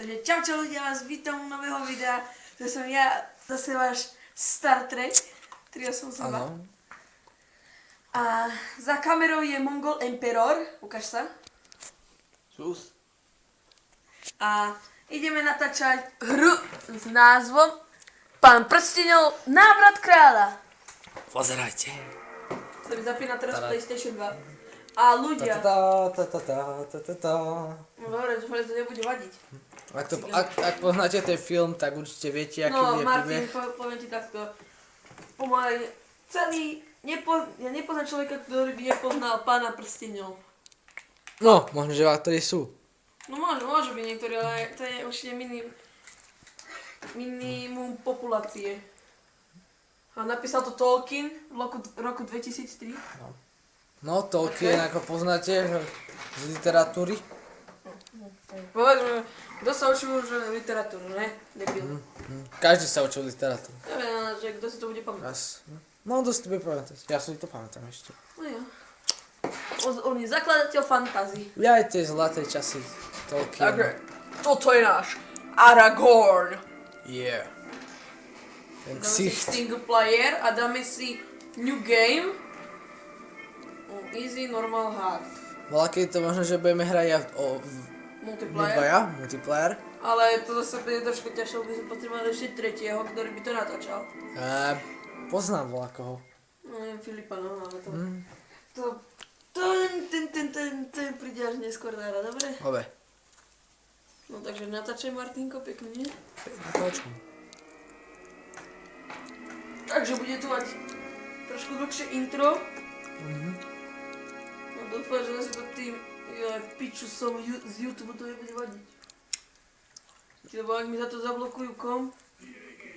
Takže čau ľudia, vás vítam u nového videa. To som ja, zase váš Star Trek 382. Áno. A za kamerou je Mongol Emperor, ukáž sa. Sus. A ideme natáčať hru s názvom Pán prstenov návrat kráľa. Pozerajte. To mi zapína teraz PlayStation 2. A ľudia... No dobre, dúfam, že to nebude vadiť. Ak poznáte ten film, tak určite viete, aký No, bude Martin, príbeh. poviem ti takto. Pomaly celý... Ja nepoznám človeka, ktorý by nepoznal Pána prstenov. No, možno, že ktorí sú. No môže byť niektorí, ale to je určite minimum populácie. A napísal to Tolkien v roku 2003. No, Tolkien, ako poznáte z literatúry. Povedzme, kto sa učil už literatúru, ne? Debil. Každý sa učil literatúru. Neviem, že kto si to bude pamätať. No, kto si to bude pamätať. Ja si to pamätám ešte. No ja. On je zakladateľ fantasy. Ja aj tie zlaté časy Tolkien. Takže, toto je náš Aragorn. Yeah. Ten Dáme si ksicht. single player a dáme si new game. Easy, normal, hard. Bola keď to možno, že budeme hrať aj Multiplayer. multiplayer. Ale to zase bude trošku ťažšie, by sme potrebovali ešte tretieho, ktorý by to natáčal. Poznám koho. No neviem, Filipa, no ale to... Ten príde až neskôr na hra, dobre? Dobre. No takže natáčaj Martinko, pekne, nie? Natáčam. Takže bude tu mať trošku dlhšie intro. No dúfam, že zase to tým piču som z YouTube to nebude vadiť. Lebo ak mi za to zablokujú komp,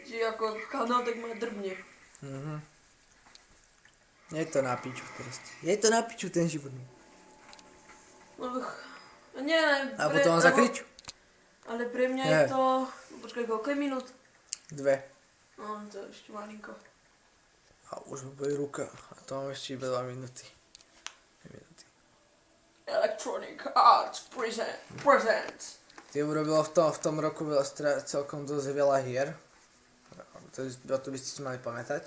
že ako kanál, tak ma drbne. Je to na piču proste. Je to na piču ten život. No nie, A potom vám zakriču. ale pre mňa je to... Počkaj, koľko je minút? 2. No, to je ešte malinko. A už mi bude ruka. A to mám ešte iba 2 minúty. 2 minúty. Electronic Arts presents. Ty urobilo v tom roku celkom dosť veľa hier. To by ste si mali pamätať.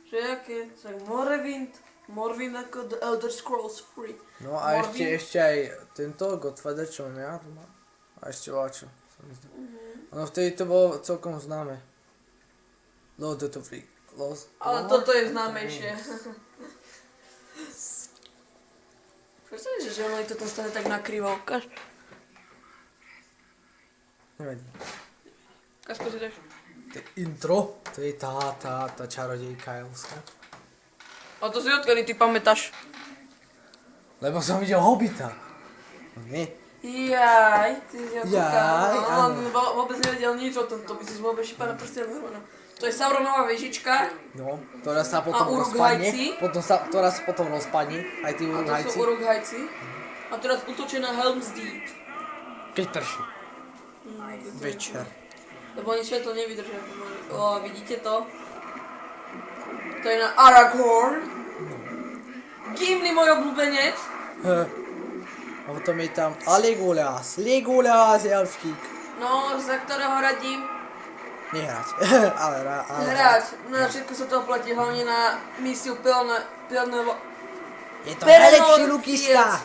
Že aké? Tak Morrowind ako The Elder Scrolls 3. No a Morrowind. ešte aj tento Godfather, čo mám ja. A ešte čo. No vtedy to bolo celkom známe. Lord of the Rings. Ale toto je známejšie. Predstavíš, že ono toto stane tak nakrivo. Ukáž. Nevadí. Kasko si dáš. To je intro. To je tá čarodejka Elska. A to si odkedy ty pamätáš? Lebo som videl Hobita. No nie. Jaj, ty si ho Jaj, kúkal. áno. On vôbec nevedel nič o tomto, by si zbol beši Pána prstenov. To je Sauronová vežička. No, ktorá sa potom Urughajci? rozpadne. Ktorá sa potom rozpadne. Aj tí A to Urughajci. sú Urughajci. A teraz útočí na Helm's Deep. Keď prší. Večer. Lebo oni svetlo nevydržia pomaly. O, vidíte to? To je na Aragorn. Gimli, môj obľúbenec. A potom je tam Legolas. Legolas je elfík. No, za ktorého radím Nehrať. ale hrať. Na začiatku sa to oplatí, hlavne na misiu Pelennor Je to najlepší lukista.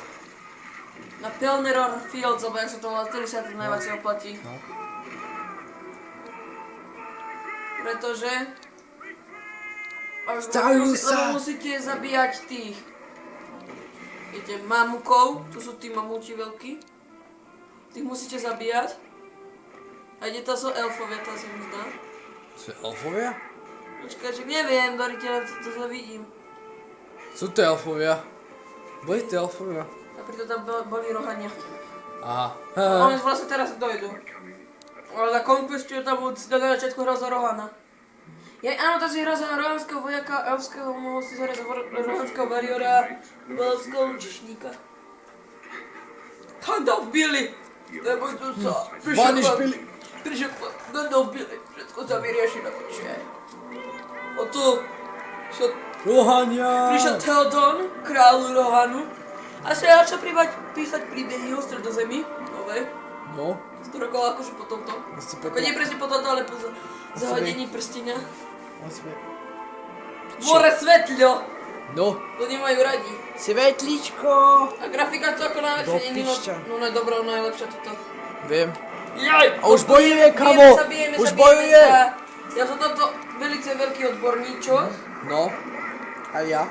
Na Pelennor Fields, alebo jak sa to volá, ktorý sa to najviac oplatí. No. Pretože... Stajú sa. Lebo musíte zabíjať tých... Viete, mamukov, tu sú tí mamúti veľkí. Tých musíte zabíjať. A ide to sú elfovia, to sa mi zdá. Sú elfovia? Počkaj, že neviem, Doriteľ, to zle vidím. Sú to elfovia. Boli to elfovia. A preto tam boli rohania. Aha. A oni vlastne teraz dojdu. Ale za Conquestiu tam budú si dať na začiatku hra za Rohana. Áno, to si hra za rohanského vojaka, elfského, mohol si zahrať za rohanského variora, elfského češníka. Gandalf Billy! Neboj tu sa. Vaniš Billy. Prišiel Gandalf Billy, všetko sa vyrieši na piče. O tu Rohania. prišiel Theoden, kráľu Rohanu. A sa začal písať príbehy o Stredozemi, nové. No. 100 rokov akože po tomto. Musíme Ako nie presne po tomto, ale po zahodení prstenia. Musíme... More svetľo! No, To nemajú radi. svetličko! A grafika to ako najlepšie Do není, pišťa. no je dobrá, najlepšia toto. Viem. Jaj! A už bojuje, kamo! Už bojuje! Ja som toto velice veľký odborníčok. No, a ja?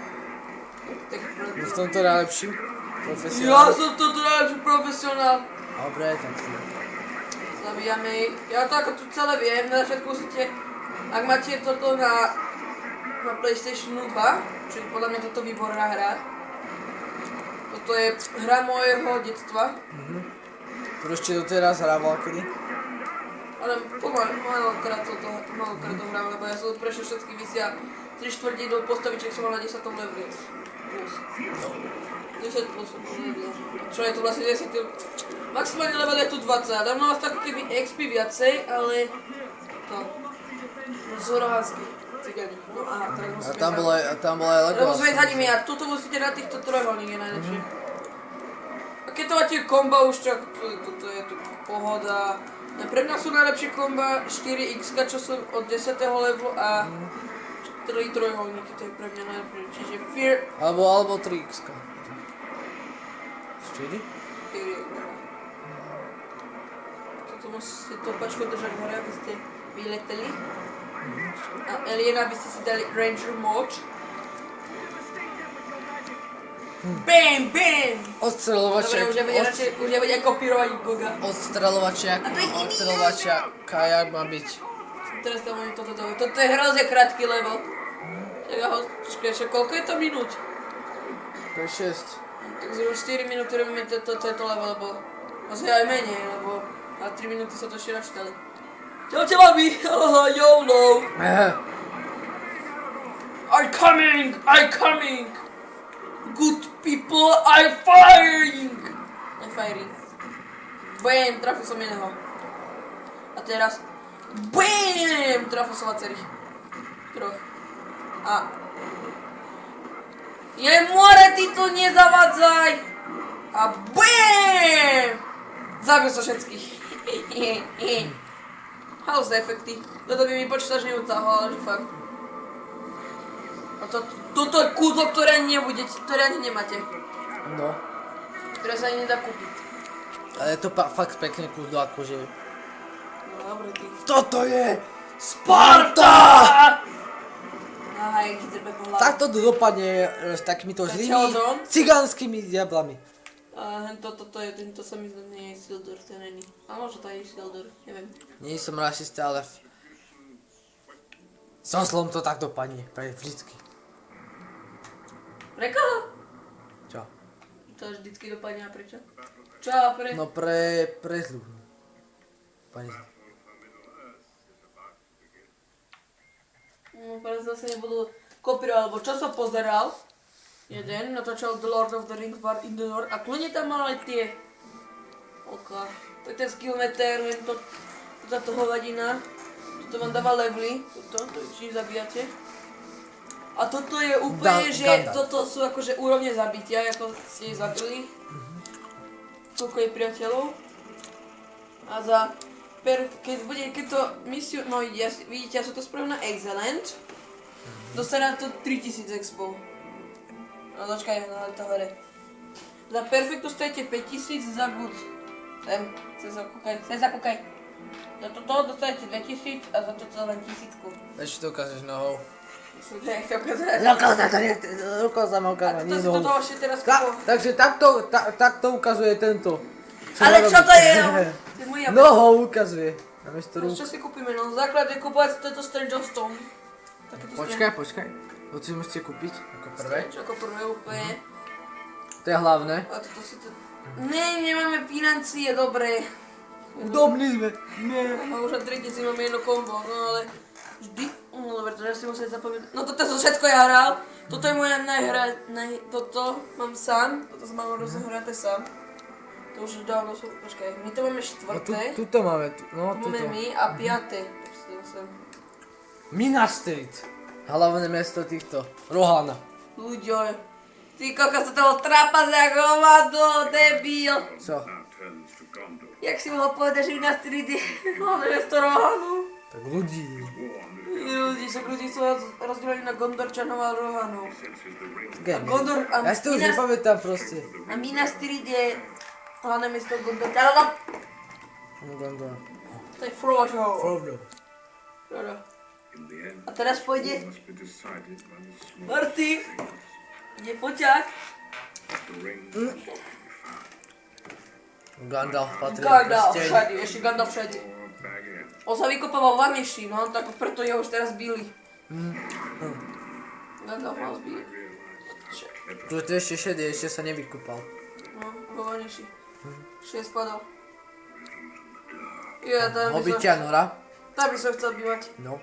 Tak V tomto najlepší? ja Profesionál? som toto najlepší profesionál. Dobre, tak Zabíjame ich. Ja to ako tu celé viem, na začiatku musíte, ak máte toto na PlayStation 2, čo je podľa mňa toto výborná hra. Toto je hra môjho detstva, to ešte doteraz hrával kedy? ale malokrát to hrám, lebo ja som prešiel všetky vysia 3/4 postavičiek som mal na 10. leveli. Plus. 10 plus level. Čo je to vlastne 10. Maximálny level je tu 20, dám na vás tak keby XP viacej, ale to. Zorohanský cigánik. No aha, teraz musíme Tam bola aj Lebo Lego. zvedhaním ja, tuto musíte na týchto trojuholník je najlepšie. A keď to máte komba už tak, toto je tu pohoda. Pre mňa sú najlepšie komba 4x, čo sú od 10. levelu a 3 trojuholníky, to je pre mňa najlepšie. Čiže Fear... Alebo 3x. 4? Toto musíte topačko držať hore, aby ste vyleteli. A Eliena by ste si dali Ranger Mode. Bam, bam! Odstreľovačia. Dobre, už nebude kopírovať Goga. Odstreľovačia. Jak má byť. Teraz tam mám toto dole. Toto je hrozne krátky level. Tak ja ho, počkaj, koľko je to minút? 5-6. Tak zhruba 4 minúty robíme toto level, lebo asi aj menej, lebo na 3 minúty sa to ešte načítali. Čaute babi, YOLO! I'm coming! Good people are firing! Bam, trafil som jedného. A teraz BAM! Trafil som viacerých. Troch. A... more, ty tu nezavadzaj! A BAM! Zabil som všetkých. House efekty. Toto by mi počítač neutahol, ale že fakt. A toto je kúzlo, ktoré ani nebudete, ktoré ani nemáte. No. Ktoré sa ani nedá kúpiť. Ale je to fakt pekne kúzlo, akože... No dobre, ty. Toto je Sparta! Aha, jak ti trpe po hlave. Takto to dopadne s takýmito zlými Čeldron? cigánskymi diablami. A tento sa mi zdá, nie je Isildur, to není. A možno to je Isildur, neviem. Nie som rasista, ale... So zlom to tak dopadne, pre vždycky. Pre koho? Čo? To vždycky dopadne a prečo? Čo a pre? No pre zlu. Pane zlu. No teraz zase nebudú kopírovať, lebo čo som pozeral, jeden natáčal The Lord of the Rings War in the North a kľudne tam mal aj tie oka. To je ten skillmeter, len to táto hovadina. Toto vám dáva levely, to či zabíjate. A toto je úplne, že Gandalf. toto sú akože úrovne zabitia, ako ste ich zabili. Koľko je priateľov. A za keď to misiu, no vidíte, ja som to spravil na Excellent. Dostane na to 3000 expo. No dočkaj, na to hore. Za Perfect dostanete 5000, za Good. Sem zakúkaj. Za toto dostanete 2000 a za toto len 1000. Ešte to ukážeš nohou. Nech to ukázať. Rukou sa ma A ukáža, toto nie si nohou. toto ešte teraz kúpil. Takže takto ukazuje tento. Ale čo to je? To je moja Nohou ukazuje. Namiesto rúk. Čo si kúpime? No základ je kúpovať toto Strange of Stone. Počkaj. To si musíte kúpiť ako prvé. Ako prvé úplne. To je hlavné. A toto si to... Nemáme financie, dobre. Udobní sme. A už na 3000 máme jedno kombo, no ale... Vždy? No dobre, to ja si musím zapamätať. No toto som všetko ja hral. Toto je moja toto mám sám. Toto som mal rozhraté sám. To už dávno sú... Počkaj, my to máme štvrté. Tuto máme, no tuto. Máme my a piaté. Minas Tirith. Hlavné mesto týchto. Rohana. Ľuďo. Ty kokos, to bol trapas jak hovado, debil. Co? Turns to Gondor. Jak si mohol povedať, že Minas Tirith je hlavné mesto Rohanu? Tak ľudí. Ľudí, však ľudí sú rozdelení na Gondorčanov a Rohanov. Game. Gondor a Ja si to už nepamätám proste. A Minas Tirith je hlavné mesto Gondorčanov. Gondor. To je Frodo. Frodo. Frodo. A teraz pôjde Marty. Ide poťák. Gandalf patrí Gandalf prsteň. všade, ešte Gandalf všade. On sa vykopával v Ameši, no, tak preto je už teraz bili. Gandalf mal zbili. Tu je to ešte šedý, ešte sa nevykúpal. No, vo Ameši. Ešte spadal. Ja, tam by som, Hobitia Nora. tam by som chcel bývať. No.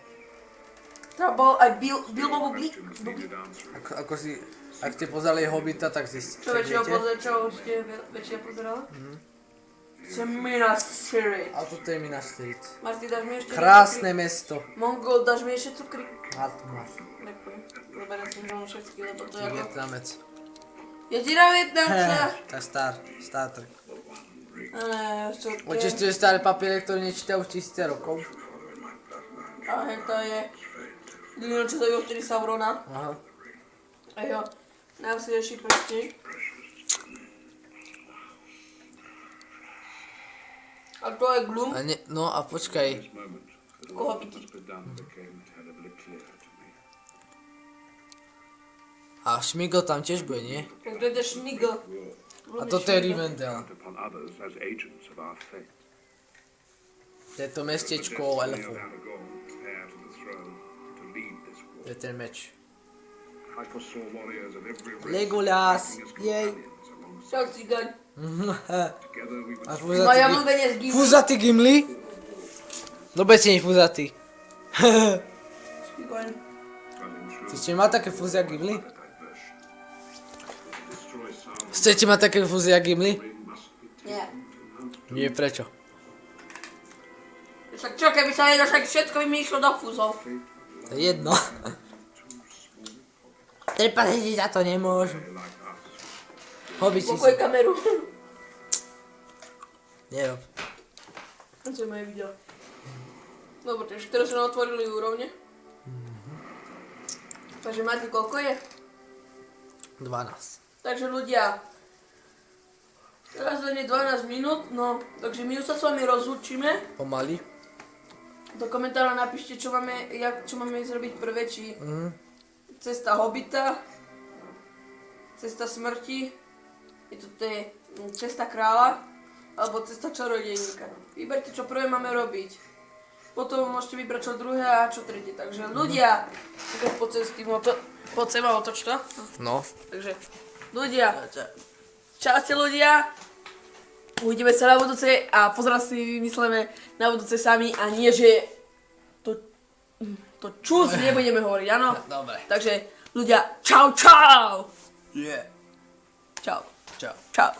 Tam bol aj Bilbo Bublik. Ako si, ak ste pozerali Hobita, tak si Čo ste väčšina pozerala? Som Minas Tirith. A toto je Minas Tirith. Marty, dáš mi ešte Krásne mesto. Mongol, dáš mi ešte cukry? A tu máš. Ďakujem. Zoberiem si rovno všetky, lebo to je ako... Vietnamec. Jediná Vietnamca. To je Star Trek. Čo to je? Očistuje staré papiere, ktoré nečítajú už 1000 rokov. A hej, to je... Dilino, čo zabil vtedy Saurona. Aha. A jo, najsilnejší prstník. A to je Gloom. A ne, no a počkaj. Koho vidí? A Šmigol tam tiež bude, nie? Tak to je ten Schnigel. A toto je Rivendell. To je to mestečko elfov. To je ten meč. Legolas, jej. Čau, cigaň. A Moja mluvenie z Gimli. fúzatý Gimli? Dobre si nie fúzatý. Cigaň. Ty ste mať také fúzy jak Gimli? Chcete mať také fúzy jak Gimli? Nie. Nie, prečo? Však čo, keby sa jedno, však všetko by mi išlo do fúzov. To je jedno. Trpať za to nemôžu. Hobiti Pokoj si. kameru. Nerob. To je moje video. Dobre, takže teraz sa nám otvorili úrovne. Takže máte koľko je? 12. Takže ľudia, teraz len je 12 minút, no, takže my už sa s vami rozlúčime. Pomaly. Do komentárov napíšte, čo máme zrobiť prvé, či cesta Hobita, cesta smrti, to je cesta kráľa, alebo cesta čarodejníka. Vyberte, čo prvé máme robiť. Potom môžete vybrať čo druhé a čo tretie. Takže ľudia, poď sem a otoč to. No. Takže ľudia, čaute ľudia. Uvidíme sa na budúce a pozerať si vymyslíme na budúce sami a nie, že to čus nebudeme hovoriť, áno? Dobre. Takže ľudia, čau, čau! Yeah. Čau. Čau. Čau.